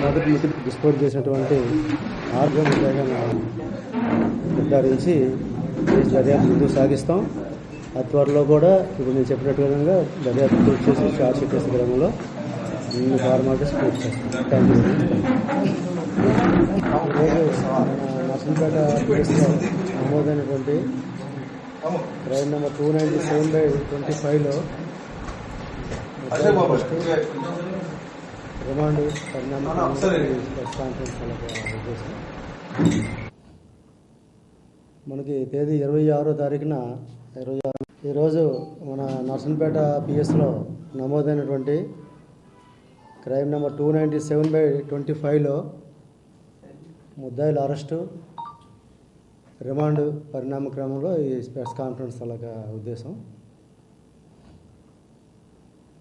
మొదటి డిస్పోజ్ చేసినటువంటి ఆర్గం నిర్ధారించి దర్యాప్తు ముందుకు సాగిస్తాం. త్వరలో కూడా ఇప్పుడు నేను చెప్పినట్టు విధంగా దర్యాప్తు పూర్తి చేసి చార్జ్ షీట్ వేసే క్రమంలో అన్ని ఫార్మాలిటీస్ పూర్తి చేస్తాం. Thank you. నర్సంపేట కేసులో నమోదైనటువంటి క్రైమ్ నెంబర్ 297/25లో రిమాండ్ మనకి తేదీ 26వ తారీఖున ఈరోజు మన నర్సంపేట పిఎస్లో నమోదైనటువంటి క్రైమ్ నెంబర్ 297/25లో ముద్దాయిల అరెస్టు, రిమాండ్ పరిణామ క్రమంలో ఈ ప్రెస్ కాన్ఫరెన్స్ అలాగా ఉద్దేశం.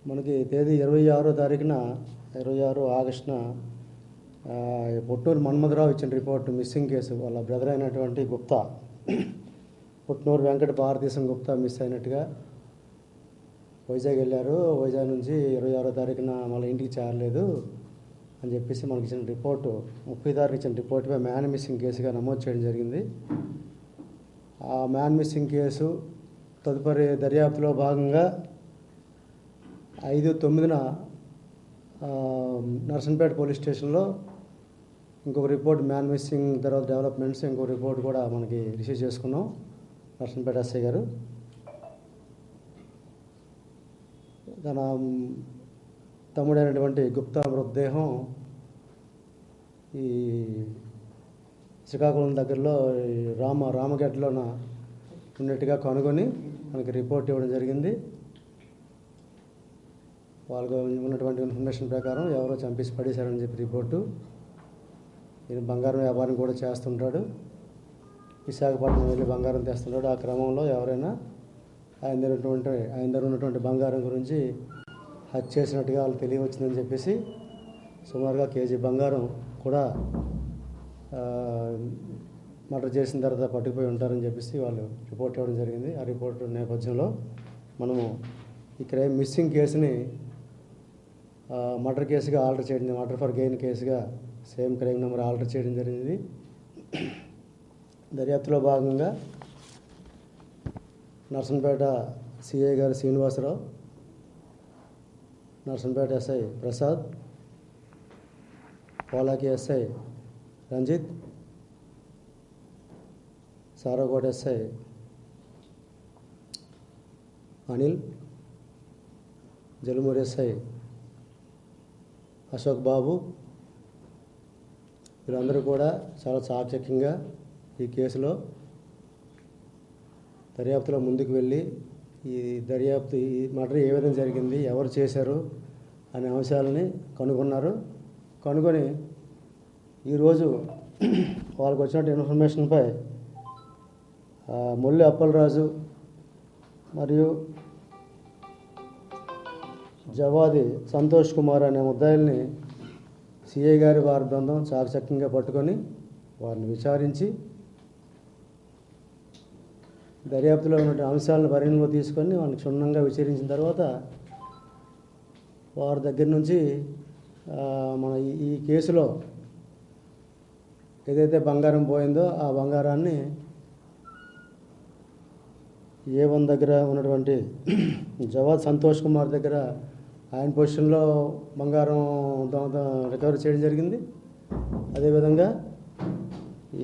మనకి తేదీ 26వ తారీఖున 26 ఆగస్టున పుట్నూరు మన్మధరావు ఇచ్చిన రిపోర్టు మిస్సింగ్ కేసు వాళ్ళ బ్రదర్ అయినటువంటి గుప్తా, పుట్నూరు వెంకట భారతీశం గుప్తా మిస్ అయినట్టుగా వైజాగ్ వెళ్ళారు. వైజాగ్ నుంచి 26వ తారీఖున మళ్ళీ ఇంటికి చేరలేదు అని చెప్పేసి మనకి ఇచ్చిన రిపోర్టు 30 తారీఖు ఇచ్చిన రిపోర్టుపై మ్యాన్ మిస్సింగ్ కేసుగా నమోదు చేయడం జరిగింది. ఆ మ్యాన్ మిస్సింగ్ కేసు తదుపరి దర్యాప్తులో భాగంగా 5/9న నర్సంపేట పోలీస్ స్టేషన్లో ఇంకొక రిపోర్ట్ మ్యాన్ మిస్సింగ్ తర్వాత డెవలప్మెంట్స్ ఇంకొక రిపోర్ట్ కూడా మనకి రిసీవ్ చేసుకున్నాం. నర్సంపేట ఎస్ఐ గారు తన తమ్ముడైనటువంటి గుప్తా మృతదేహం ఈ శ్రీకాకుళం దగ్గరలో రామగడ్డలోన ఉన్నట్టుగా కనుగొని మనకి రిపోర్ట్ ఇవ్వడం జరిగింది. వాళ్ళకు ఉన్నటువంటి ఇన్ఫర్మేషన్ ప్రకారం ఎవరో చంపేసి పడేశారని చెప్పి రిపోర్టు. ఈయన బంగారం వ్యాపారం కూడా చేస్తుంటాడు, విశాఖపట్నం వెళ్ళి బంగారం తెస్తుంటాడు. ఆ క్రమంలో ఎవరైనా ఆయన దగ్గర ఉన్నటువంటి బంగారం గురించి హత్య చేసినట్టుగా వాళ్ళు తెలియవచ్చిందని చెప్పేసి సుమారుగా కేజీ బంగారం కూడా మర్డర్ చేసిన తర్వాత పట్టుకుపోయి ఉంటారని చెప్పేసి వాళ్ళు రిపోర్ట్ ఇవ్వడం జరిగింది. ఆ రిపోర్టు నేపథ్యంలో మనము ఈ క్రైమ్ మిస్సింగ్ కేసుని మర్డర్ కేసుగా ఆల్టర్ చేయడం, మర్డర్ ఫర్ గెయిన్ కేసుగా సేమ్ క్రైమ్ నెంబర్ ఆల్టర్ చేయడం జరిగింది. దర్యాప్తులో భాగంగా నర్సంపేట సిఐ గారు Srinivasarao, Narsampet SI Prasad, Polaki SI Ranjith, Sarakota SI Anil, Jalumuri SI Ashok Babu, వీళ్ళందరూ కూడా చాలా చాకచక్యంగా ఈ కేసులో దర్యాప్తులో ముందుకు వెళ్ళి ఈ మర్డర్ ఏ విధంగా జరిగింది, ఎవరు చేశారు అనే అంశాలని కనుగొని ఈరోజు వాళ్ళకు వచ్చినట్టు ఇన్ఫర్మేషన్పై మొల్లి అప్పలరాజు మరియు జవాది సంతోష్ కుమార్ అనే ముద్దాయిల్ని సిఐ గారి వారి బృందం చాకచక్యంగా పట్టుకొని వారిని విచారించి దర్యాప్తులో ఉన్న అంశాలను పరిగణలో తీసుకొని వాళ్ళని క్షుణ్ణంగా విచారించిన తర్వాత వారి దగ్గర నుంచి మన ఈ కేసులో ఏదైతే బంగారం పోయిందో ఆ బంగారాన్ని A1 దగ్గర ఉన్నటువంటి జవాద్ సంతోష్ కుమార్ దగ్గర ఆయన పొజిషన్లో బంగారం రికవరీ చేయడం జరిగింది. అదేవిధంగా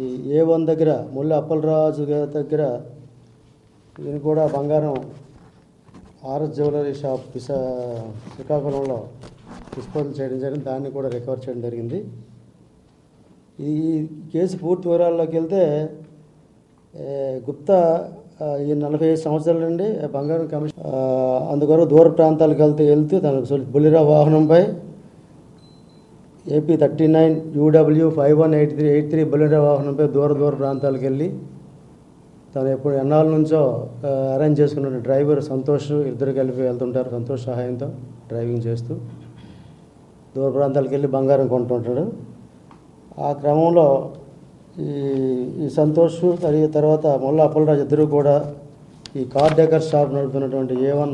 ఈ A1 దగ్గర ముళ్ళ అప్పలరాజు దగ్గర ఈయన కూడా బంగారం ఆర్ఎస్ జ్యువెలరీ షాప్ శ్రీకాకుళంలో డిస్పోజల్ చేయడం జరిగింది, దాన్ని కూడా రికవర్ చేయడం జరిగింది. ఈ కేసు పూర్తి వివరాల్లోకి వెళ్తే గుప్తా ఈ 45 సంవత్సరాల నుండి బంగారం కమిషన్ అందుకొరకు దూర ప్రాంతాలకు వెళ్తూ తన బొలిరా వాహనంపై AP 39 UW 5183 బొలిరా వాహనంపై దూర ప్రాంతాలకు వెళ్ళి తను ఎప్పుడు ఎన్నాళ్ళ నుంచో అరేంజ్ చేసుకున్న డ్రైవర్ సంతోష్ ఇద్దరు కలిపి వెళ్తుంటారు. సంతోష్ సహాయంతో డ్రైవింగ్ చేస్తూ దూర ప్రాంతాలకు వెళ్ళి బంగారం కొంటుంటాడు. ఆ క్రమంలో ఈ సంతోష్ తర్వాత మొల్ల అప్పలరాజు ఇద్దరు కూడా ఈ కార్ డెకర్ షాప్ నడుపుతున్నటువంటి A1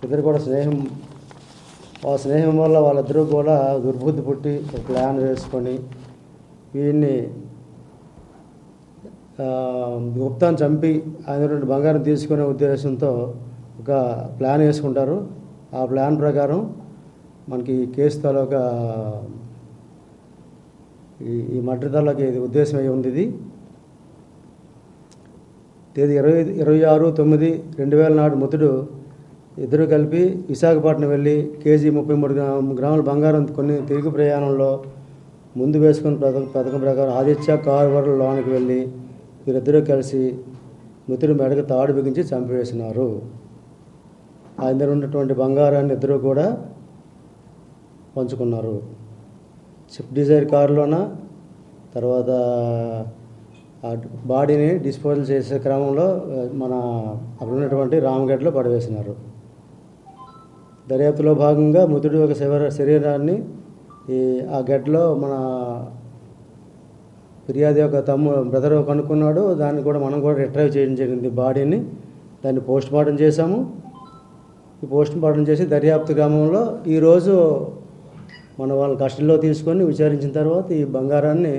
ఇద్దరు కూడా స్నేహం వాళ్ళ స్నేహం వల్ల వాళ్ళిద్దరూ కూడా దుర్బుద్ధి పుట్టి ఒక ప్లాన్ వేసుకొని వీడిని గుప్తాన్ని చంపి ఆయన బంగారం తీసుకునే ఉద్దేశంతో ఒక ప్లాన్ వేసుకుంటారు. ఆ ప్లాన్ ప్రకారం మనకి కేసు తాలూకా ఈ మర్డర్ తాలూకా ఇది ఉద్దేశం అయి ఉంది. ఇది తేదీ 26/9/2000 నాడు మృతుడు ఇద్దరు కలిపి విశాఖపట్నం వెళ్ళి కేజీ 33 గ్రాముల బంగారం కొన్ని తిరిగి ప్రయాణంలో ముందు వేసుకున్న పథకం ప్రకారం ఆదిత్య కారు వరకు లోనికి వెళ్ళి వీరిద్దరూ కలిసి మృతుడి మెడకు తాడు బిగించి చంపివేసినారు. ఆ ఇద్దరు ఉన్నటువంటి బంగారాన్ని ఇద్దరు కూడా పంచుకున్నారు. స్విఫ్ట్ డిజైర్ కారులోన తర్వాత ఆ బాడీని డిస్పోజల్ చేసే క్రమంలో మన అక్కడ ఉన్నటువంటి రామగడ్డలో పడవేసినారు. దర్యాప్తులో భాగంగా మృతుడి ఒక శరీరాన్ని ఆ గడ్డలో మన ఫిర్యాదు యొక్క బ్రదర్ కనుక్కున్నాడు. దాన్ని కూడా మనం కూడా రిట్రైవ్ చేయడం జరిగింది. బాడీని దాన్ని పోస్ట్ మార్టం చేశాము. ఈ పోస్ట్ మార్టం చేసి దర్యాప్తు క్రమంలో ఈరోజు మన వాళ్ళ కస్టడీలో తీసుకొని విచారించిన తర్వాత ఈ బంగారాన్ని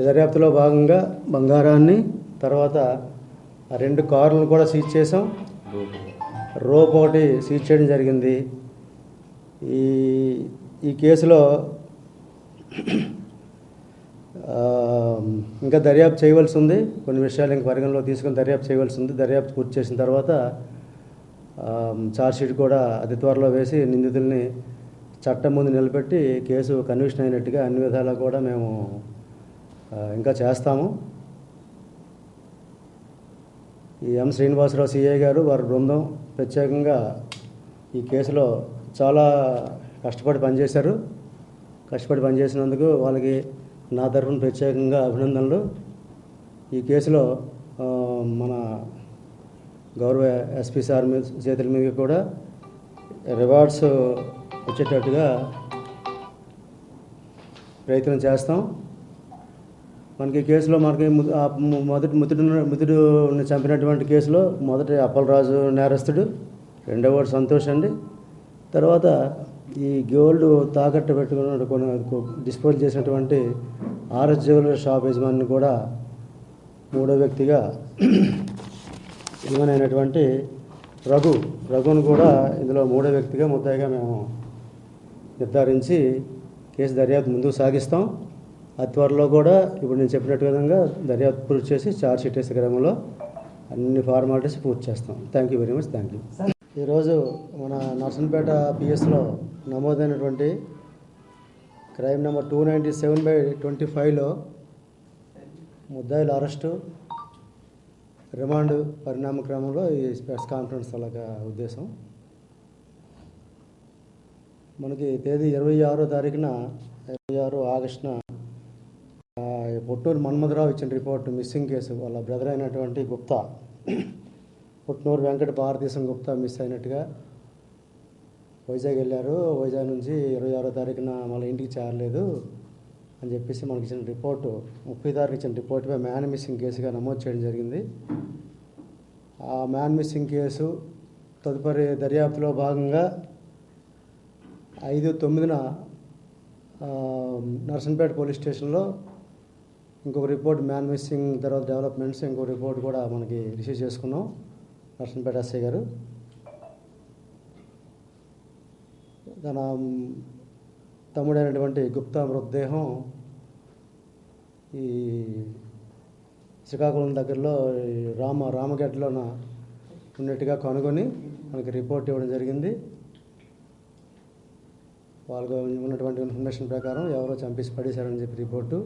దర్యాప్తులో భాగంగా బంగారాన్ని తర్వాత ఆ 2 కార్లను కూడా సీజ్ చేసాం. రోప్ ఒకటి సీజ్ చేయడం జరిగింది. ఈ కేసులో ఇంకా దర్యాప్తు చేయవలసి ఉంది. కొన్ని విషయాలు ఇంకా పరిగణలో తీసుకొని దర్యాప్తు చేయవలసి ఉంది. దర్యాప్తు పూర్తి చేసిన తర్వాత ఛార్జ్షీట్ కూడా అతి త్వరలో వేసి నిందితుల్ని చట్టం ముందు నిలబెట్టి కేసు కన్విక్షన్ అయినట్టుగా అన్ని విధాలా కూడా మేము ఇంకా చేస్తాము. ఈ ఎం శ్రీనివాసరావు సిఐ గారు వారి బృందం ప్రత్యేకంగా ఈ కేసులో చాలా కష్టపడి పనిచేశారు. కష్టపడి పనిచేసినందుకు వాళ్ళకి నా తరఫున ప్రత్యేకంగా అభినందనలు. ఈ కేసులో మన గౌరవ ఎస్పీ సార్ చేతుల మీద కూడా రివార్డ్స్ వచ్చేటట్టుగా ప్రయత్నం చేస్తాం. మనకి కేసులో మనకి మృతుడిని చంపినటువంటి కేసులో మొదటి అప్పలరాజు నేరస్తుడు, రెండవవాడు సంతోష్ అండి. తర్వాత ఈ గోల్డ్ తాకట్టు పెట్టుకున్న కొన్ని డిస్పోజ్ చేసినటువంటి ఆర్ఎస్ జ్యువెలరీ షాప్ యజమాని కూడా మూడో వ్యక్తిగా యజమానైనటువంటి రఘును కూడా ఇందులో మూడో వ్యక్తిగా ముద్దాయిగా మేము నిర్ధారించి కేసు దర్యాప్తు ముందుకు సాగిస్తాం. అతి త్వరలో కూడా ఇప్పుడు నేను చెప్పినట్టు విధంగా దర్యాప్తు పూర్తి చేసి ఛార్జ్షీట్ వేసే క్రమంలో అన్ని ఫార్మాలిటీస్ పూర్తి చేస్తాం. Thank you very much. Thank you. ఈరోజు మన నర్సంపేట పిఎస్లో నమోదైనటువంటి క్రైమ్ నెంబర్ 297/25లో ముద్దాయిల అరెస్టు, రిమాండ్ పరిణామ క్రమంలో ఈ ప్రెస్ కాన్ఫరెన్స్ అలాగా ఉద్దేశం. మనకి తేదీ 26 ఆగస్టున పొట్నూరు మన్మధరావు ఇచ్చిన రిపోర్ట్ మిస్సింగ్ కేసు వాళ్ళ బ్రదర్ అయినటువంటి గుప్తా, పొట్నూరు వెంకట భారతీశం గుప్తా మిస్ అయినట్టుగా వైజాగ్ వెళ్ళారు. వైజాగ్ నుంచి 26 మళ్ళీ ఇంటికి చేరలేదు అని చెప్పేసి మనకి ఇచ్చిన రిపోర్టు 30 ఇచ్చిన రిపోర్టుపై మ్యాన్ మిస్సింగ్ కేసుగా నమోదు చేయడం జరిగింది. ఆ మ్యాన్ మిస్సింగ్ కేసు తదుపరి దర్యాప్తులో భాగంగా 5/9 నర్సంపేట పోలీస్ స్టేషన్లో ఇంకొక రిపోర్ట్ మ్యాన్ మిస్సింగ్ తర్వాత డెవలప్మెంట్స్ ఇంకో రిపోర్ట్ కూడా మనకి రిసీవ్ చేసుకున్నాం. నర్సంపేట ఎస్ఐ గారు తన తమ్ముడైనటువంటి గుప్తా మృతదేహం ఈ శ్రీకాకుళం దగ్గరలో రామగడ్డలోన ఉన్నట్టుగా కనుగొని మనకి రిపోర్ట్ ఇవ్వడం జరిగింది. వాళ్ళకు ఉన్నటువంటి ఇన్ఫర్మేషన్ ప్రకారం ఎవరో చంపేసి పడేశారని చెప్పి రిపోర్టు.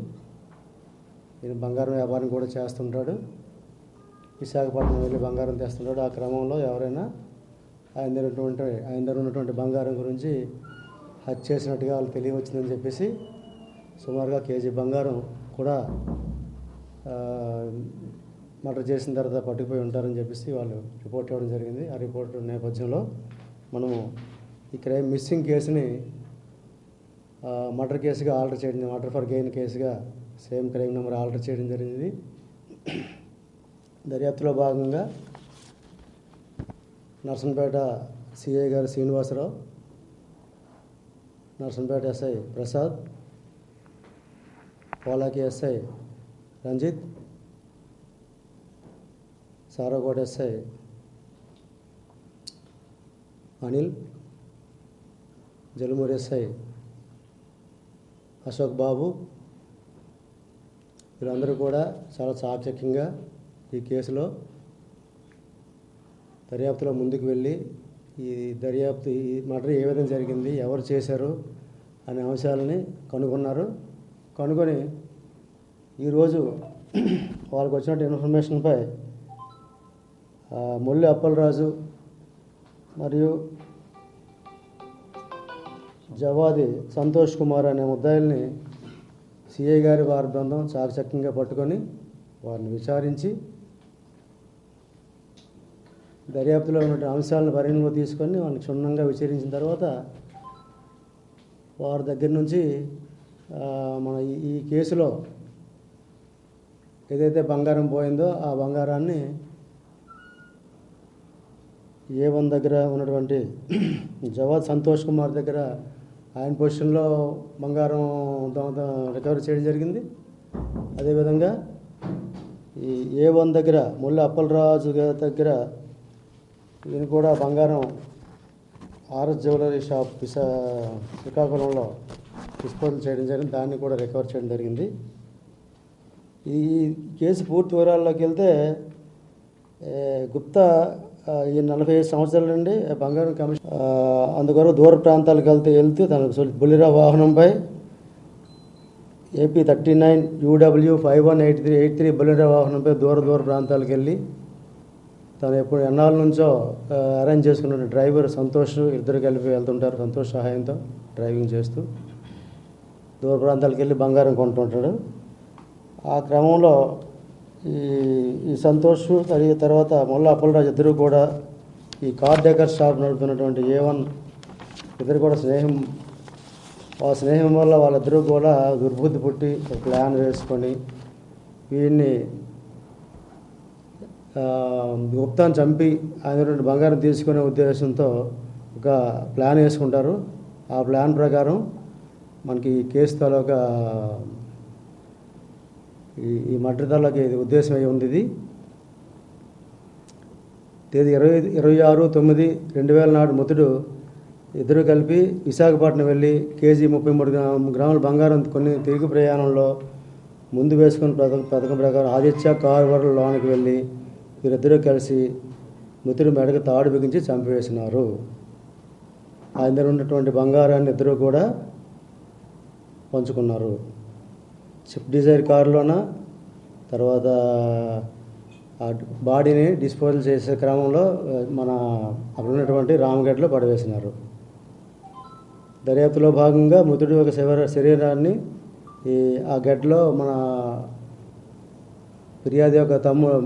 ఈయన బంగారం వ్యాపారం కూడా చేస్తుంటాడు. విశాఖపట్నం వెళ్ళి బంగారం తెస్తుంటాడు. ఆ క్రమంలో ఎవరైనా ఆయన దగ్గర ఉన్నటువంటి బంగారం గురించి హత్య చేసినట్టుగా వాళ్ళు తెలియవచ్చిందని చెప్పేసి సుమారుగా కేజీ బంగారం కూడా మర్డర్ చేసిన తర్వాత పట్టుకుపోయి ఉంటారని చెప్పేసి వాళ్ళు రిపోర్ట్ ఇవ్వడం జరిగింది. ఆ రిపోర్ట్ నేపథ్యంలో మనము ఈ క్రైమ్ మిస్సింగ్ కేసుని మర్డర్ కేసుగా ఆల్టర్ చేయడం, మర్డర్ ఫర్ గెయిన్ కేసుగా సేమ్ క్రైమ్ నెంబర్ ఆల్టర్ చేయడం జరిగింది. దర్యాప్తులో భాగంగా నర్సంపేట సిఐ గారు Srinivasarao, Narsampet SI Prasad, Polaki SI Ranjith, Sarakota SI Anil, Jalumuri SI Ashok Babu, వీళ్ళందరూ కూడా చాలా చాకచక్యంగా ఈ కేసులో దర్యాప్తులో ముందుకు వెళ్ళి ఈ మర్డర్ ఏ విధంగా జరిగింది, ఎవరు చేశారు అనే అంశాలని కనుగొన్నారు. కనుగొని ఈరోజు వాళ్ళకు వచ్చినట్టు ఇన్ఫర్మేషన్పై మొల్లి అప్పలరాజు మరియు జవాది సంతోష్ కుమార్ అనే ముద్దాయిల్ని సిఐ గారి వారి బృందం చాకచక్యంగా పట్టుకొని వారిని విచారించి దర్యాప్తులో ఉన్న అంశాలను పరిగణలో తీసుకొని వాళ్ళని క్షుణ్ణంగా విచారించిన తర్వాత వారి దగ్గర నుంచి మన ఈ కేసులో ఏదైతే బంగారం పోయిందో ఆ బంగారాన్ని A1 దగ్గర ఉన్నటువంటి జవాద్ సంతోష్ కుమార్ దగ్గర ఆయన పొజిషన్లో బంగారం రికవరీ చేయడం జరిగింది. అదేవిధంగా ఈ A1 దగ్గర మొల్లి అప్పలరాజు దగ్గర ఈయన కూడా బంగారం ఆర్ఎస్ జ్యువెలరీ షాప్ శ్రీకాకుళంలో డిస్పోజల్ చేయడం జరిగింది. దాన్ని కూడా రికవర్ చేయడం జరిగింది. ఈ కేసు పూర్తి వివరాల్లోకి వెళ్తే గుప్తా ఈ 45 సంవత్సరాల నుండి బంగారం కమిషన్ అందుకొరకు దూర ప్రాంతాలకు వెళ్తూ తన బొలిరా వాహనంపై AP 39 UW 5183 బొలిరా వాహనంపై దూర ప్రాంతాలకు వెళ్ళి తను ఎప్పుడు ఎన్నాళ్ళ నుంచో అరేంజ్ చేసుకున్న డ్రైవర్ సంతోష్ ఇద్దరు కలిపి వెళ్తుంటారు. సంతోష్ సహాయంతో డ్రైవింగ్ చేస్తూ దూర ప్రాంతాలకు వెళ్ళి బంగారం కొంటుంటాడు. ఆ క్రమంలో ఈ సంతోష్ తర్వాత మొల్లి అప్పలరాజు ఇద్దరు కూడా ఈ కార్ డెకర్ షాప్ నడుపుతున్నటువంటి A1 ఇద్దరు కూడా స్నేహం వల్ల వాళ్ళిద్దరూ కూడా దుర్బుద్ధి పుట్టి ఒక ప్లాన్ వేసుకొని వీడిని గుప్తాన్ని చంపి ఆయన బంగారం తీసుకునే ఉద్దేశంతో ఒక ప్లాన్ వేసుకుంటారు. ఆ ప్లాన్ ప్రకారం మనకి ఈ కేసు తాలూకా ఈ మర్డర్ తాలూకా ఇది ఉద్దేశం అయి ఉంది. ఇది తేదీ 26/9/2000 నాడు మృతుడు ఇద్దరు కలిపి విశాఖపట్నం వెళ్ళి కేజీ 33 గ్రాముల బంగారం కొన్ని తిరిగి ప్రయాణంలో ముందు వేసుకున్న పథకం ప్రకారం ఆదిత్య కార్ లోనికి వెళ్ళి వీరిద్దరూ కలిసి మృతుడి మెడకు తాడు బిగించి చంపివేసినారు. ఆయన దగ్గర ఉన్నటువంటి బంగారాన్ని ఇద్దరు కూడా పంచుకున్నారు. స్విఫ్ట్ డిజైర్ కారులోన తర్వాత ఆ బాడీని డిస్పోజల్ చేసే క్రమంలో మన అక్కడ ఉన్నటువంటి రామగడ్డలో పడవేసినారు. దర్యాప్తులో భాగంగా మృతుడి యొక్క శరీరాన్ని ఆ గడ్డలో మన ఫిర్యాదు యొక్క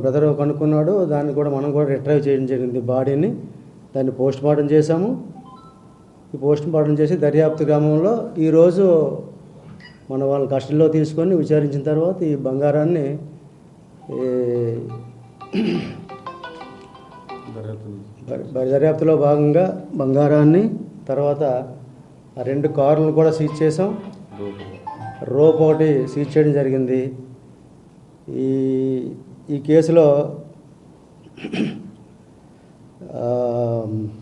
బ్రదర్ కనుక్కున్నాడు. దాన్ని కూడా మనం కూడా రిట్రైవ్ చేయడం జరిగింది. బాడీని దాన్ని పోస్ట్ మార్టం చేశాము. ఈ పోస్ట్ మార్టం చేసి దర్యాప్తు క్రమంలో ఈరోజు మన వాళ్ళ కస్టడీలో తీసుకొని విచారించిన తర్వాత ఈ బంగారాన్ని దర్యాప్తులో భాగంగా బంగారాన్ని తర్వాత ఆ 2 కార్లను కూడా సీజ్ చేసాం. రోప్ ఒకటి సీజ్ చేయడం జరిగింది. ఈ కేసులో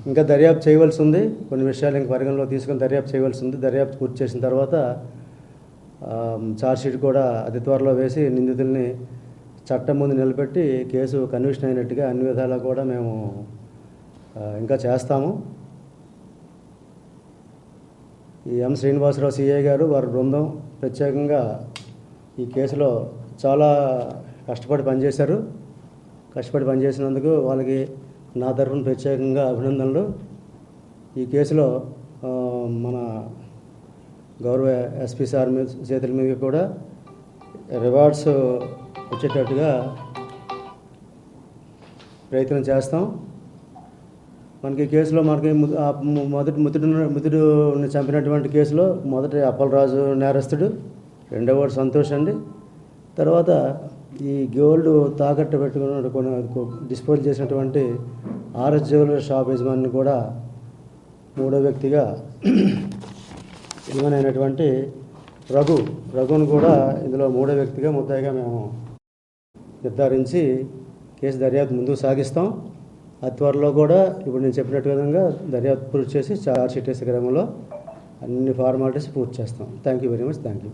ఇంకా దర్యాప్తు చేయవలసి ఉంది. కొన్ని విషయాలు ఇంకా పరిగణలో తీసుకొని దర్యాప్తు చేయవలసి ఉంది. దర్యాప్తు పూర్తి చేసిన తర్వాత ఛార్జ్షీట్ కూడా అతి త్వరలో వేసి నిందితుల్ని చట్టం ముందు నిలబెట్టి కేసు కన్విక్షన్ అయినట్టుగా అన్ని విధాలా కూడా మేము ఇంకా చేస్తాము. ఈ ఎం శ్రీనివాసరావు సిఐ గారు వారి బృందం ప్రత్యేకంగా ఈ కేసులో చాలా కష్టపడి పనిచేశారు. కష్టపడి పనిచేసినందుకు వాళ్ళకి నా తరఫున ప్రత్యేకంగా అభినందనలు. ఈ కేసులో మన గౌరవ ఎస్పీ సార్ చేతుల మీద కూడా రివార్డ్స్ వచ్చేటట్టుగా ప్రయత్నం చేస్తాం. మనకి కేసులో మనకి మృతుడిని చంపినటువంటి కేసులో మొదటి అప్పలరాజు నేరస్తుడు, రెండవవాడు సంతోష్ అండి. తర్వాత ఈ గోల్డ్ తాకట్టు పెట్టుకున్న డిస్పోజ్ చేసినటువంటి ఆర్ఎస్ జ్యువెలరీ షాప్ యజమాని కూడా మూడో వ్యక్తిగా యజమానైనటువంటి రఘును కూడా ఇందులో మూడో వ్యక్తిగా ముద్దాయిగా మేము నిర్ధారించి కేసు దర్యాప్తు ముందుకు సాగిస్తాం. అతి త్వరలో కూడా ఇప్పుడు నేను చెప్పినట్టు విధంగా దర్యాప్తు పూర్తి చేసి ఛార్జ్ షీట్ వేసే క్రమంలో అన్ని ఫార్మాలిటీస్ పూర్తి చేస్తాం. Thank you very much. Thank you.